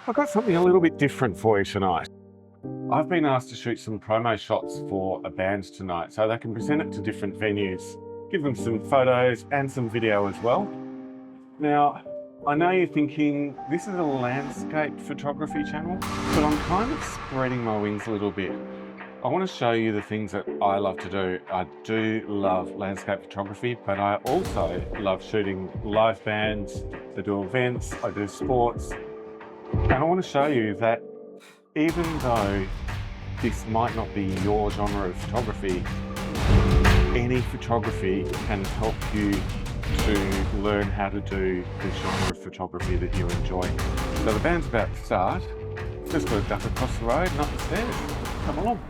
I've got something a little bit different for you tonight. I've been asked to shoot some promo shots for a band tonight so they can present it to different venues, give them some photos and some video as well. Now, I know you're thinking this is a landscape photography channel, but I'm kind of spreading my wings a little bit. I want to show you the things that I love to do. I do love landscape photography, but I also love shooting live bands. I do events, I do sports, and I want to show you that even though this might not be your genre of photography, any photography can help you to learn how to do the genre of photography that you enjoy. So the band's about to start. Just got to duck across the road and up the stairs. Come along.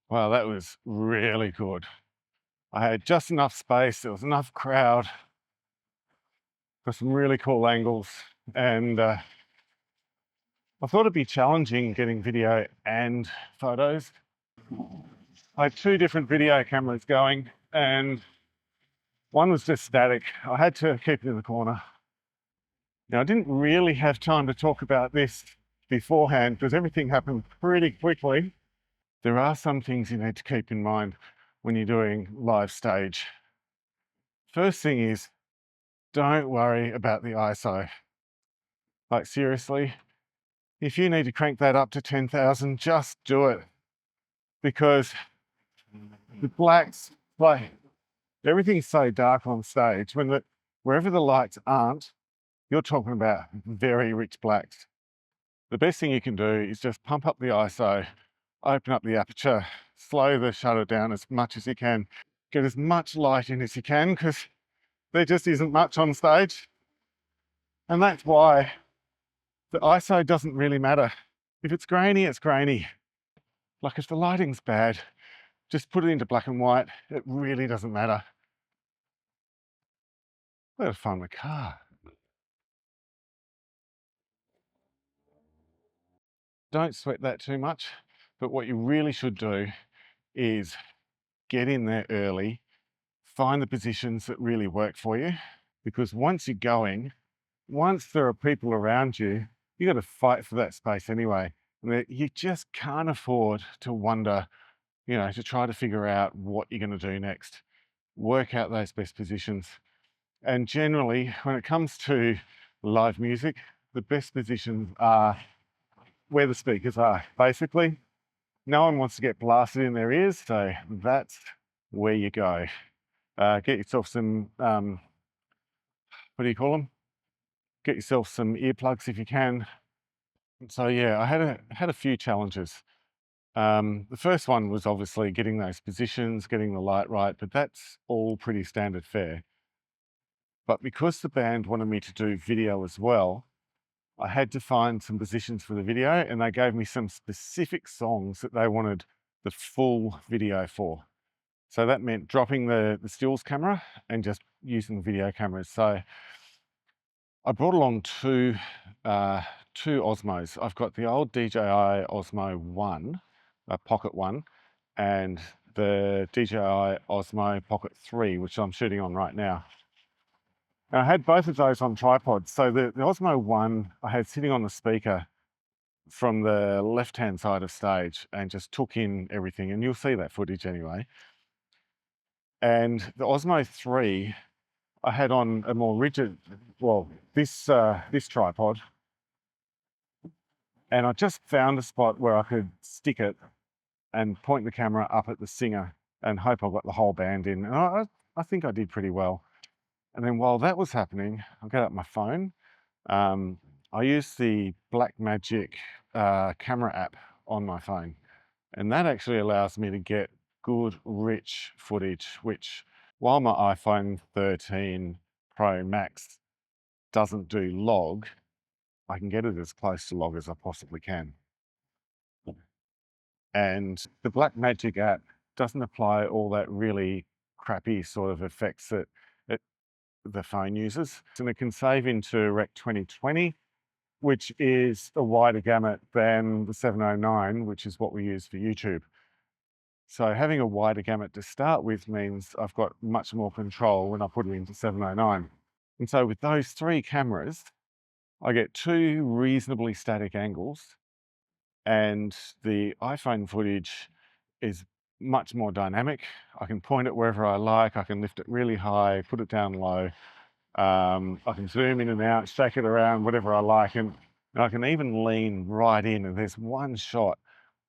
Wow, that was really good. I had just enough space, there was enough crowd, got some really cool angles, and I thought it'd be challenging getting video and photos. I had two different video cameras going, and one was just static. I had to keep it in the corner. Now, I didn't really have time to talk about this beforehand because everything happened pretty quickly. There are some things you need to keep in mind when you're doing live stage. First thing is, don't worry about the ISO. Like seriously, if you need to crank that up to 10,000, just do it. Because the blacks, like everything's so dark on stage, wherever the lights aren't, you're talking about very rich blacks. The best thing you can do is just pump up the ISO, open up the aperture, slow the shutter down as much as you can, get as much light in as you can because there just isn't much on stage. And that's why the ISO doesn't really matter. If it's grainy, it's grainy. Like if the lighting's bad, just put it into black and white. It really doesn't matter. Where to find my car? Don't sweat that too much, but what you really should do is get in there early, find the positions that really work for you, because once you're going, once there are people around you, you got to fight for that space anyway. And you just can't afford to wonder, to try to figure out what you're going to do next. Work out those best positions. And generally, when it comes to live music, the best positions are where the speakers are. Basically, no one wants to get blasted in their ears, so that's where you go. Get yourself some, what do you call them? Get yourself some earplugs if you can. So yeah, I had a few challenges. The first one was obviously getting those positions, getting the light right, but that's all pretty standard fare. But because the band wanted me to do video as well, I had to find some positions for the video, and they gave me some specific songs that they wanted the full video for. So that meant dropping the stills camera and just using the video cameras. So I brought along two Osmos. I've got the old DJI Osmo 1, Pocket 1, and the DJI Osmo Pocket 3, which I'm shooting on right now. And I had both of those on tripods. So the Osmo 1 I had sitting on the speaker, from the left-hand side of stage and just took in everything, and you'll see that footage anyway. And the Osmo 3, I had on a more rigid, well, this tripod, and I just found a spot where I could stick it and point the camera up at the singer and hope I got the whole band in. And I think I did pretty well. And then while that was happening, I got out my phone. I used the Blackmagic camera app on my phone, and that actually allows me to get good, rich footage, which while my iPhone 13 Pro Max doesn't do log, I can get it as close to log as I possibly can. And the Blackmagic app doesn't apply all that really crappy sort of effects that the phone uses. And it can save into Rec 2020, which is a wider gamut than the 709, which is what we use for YouTube. So having a wider gamut to start with means I've got much more control when I put it into 709. And so with those three cameras, I get two reasonably static angles, and the iPhone footage is much more dynamic. I can point it wherever I like. I can lift it really high, put it down low. I can zoom in and out, shake it around, whatever I like. And I can even lean right in. And there's one shot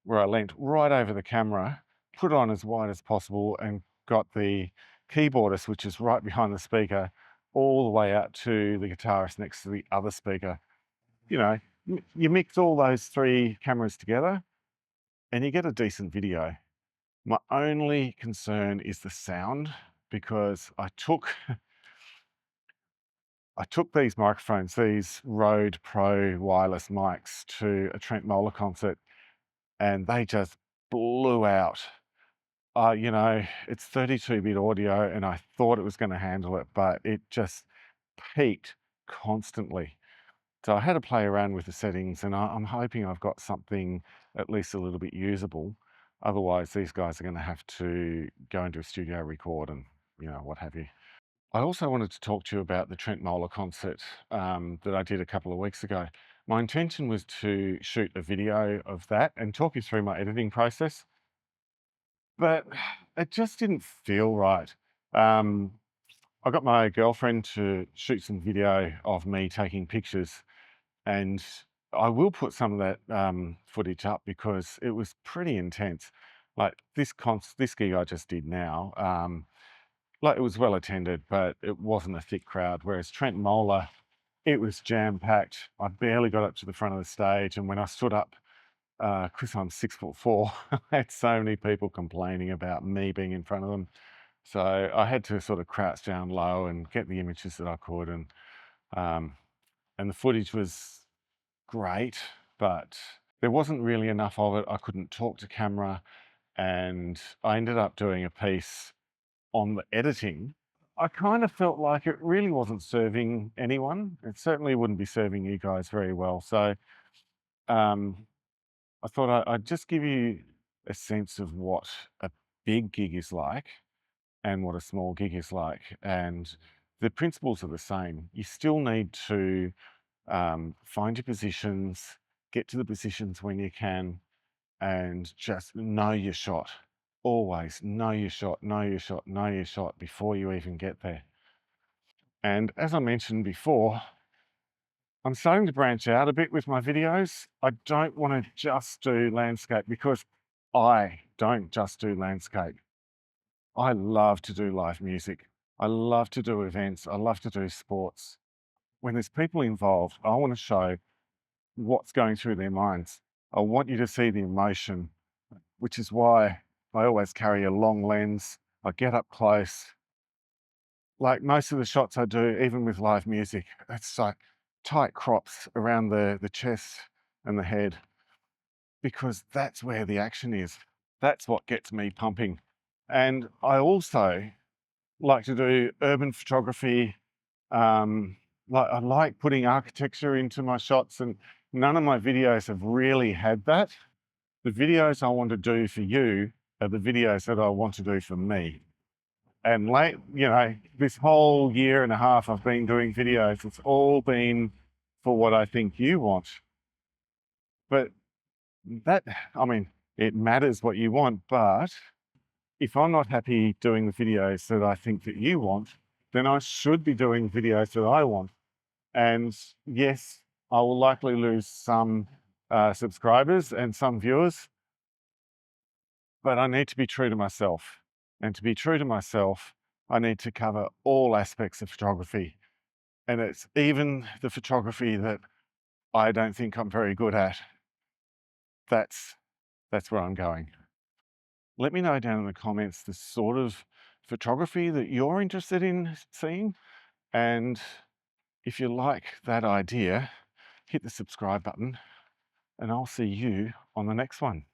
where I leant right over the camera, put it on as wide as possible, and got the keyboardist, which is right behind the speaker, all the way out to the guitarist next to the other speaker. You know, you mix all those three cameras together and you get a decent video. My only concern is the sound, because I took these microphones, these Rode Pro wireless mics, to a Trentemøller concert, and they just blew out. It's 32-bit audio, and I thought it was going to handle it, but it just peaked constantly. So I had to play around with the settings, and I'm hoping I've got something at least a little bit usable. Otherwise, these guys are going to have to go into a studio record and, what have you. I also wanted to talk to you about the Trentemøller concert that I did a couple of weeks ago. My intention was to shoot a video of that and talk you through my editing process, but it just didn't feel right. I got my girlfriend to shoot some video of me taking pictures, and I will put some of that footage up because it was pretty intense. Like this gig I just did now, like it was well attended, but it wasn't a thick crowd. Whereas Trentemøller, it was jam packed. I barely got up to the front of the stage, and when I stood up, because I'm 6'4", I had so many people complaining about me being in front of them. So I had to sort of crouch down low and get the images that I could, and the footage was great, but there wasn't really enough of it. I couldn't talk to camera, and I ended up doing a piece on the editing. I kind of felt like it really wasn't serving anyone. It certainly wouldn't be serving you guys very well. So um, I thought I'd just give you a sense of what a big gig is like and what a small gig is like. And the principles are the same. You still need to find your positions, get to the positions when you can, and just know your shot. Always know your shot, know your shot, know your shot before you even get there. And as I mentioned before, I'm starting to branch out a bit with my videos. I don't want to just do landscape, because I don't just do landscape. I love to do live music. I love to do events. I love to do sports. When there's people involved, I want to show what's going through their minds. I want you to see the emotion, which is why I always carry a long lens. I get up close. Like most of the shots I do, even with live music, it's like tight crops around the chest and the head, because that's where the action is. That's what gets me pumping. And I also like to do urban photography. I like putting architecture into my shots, and none of my videos have really had that. The videos I want to do for you are the videos that I want to do for me. And this whole year and a half I've been doing videos, it's all been for what I think you want. But that, I mean, it matters what you want, but if I'm not happy doing the videos that I think that you want, then I should be doing videos that I want. And yes, I will likely lose some subscribers and some viewers, but I need to be true to myself. And to be true to myself, I need to cover all aspects of photography. And it's even the photography that I don't think I'm very good at. That's where I'm going. Let me know down in the comments the sort of photography that you're interested in seeing. And if you like that idea, hit the subscribe button and I'll see you on the next one.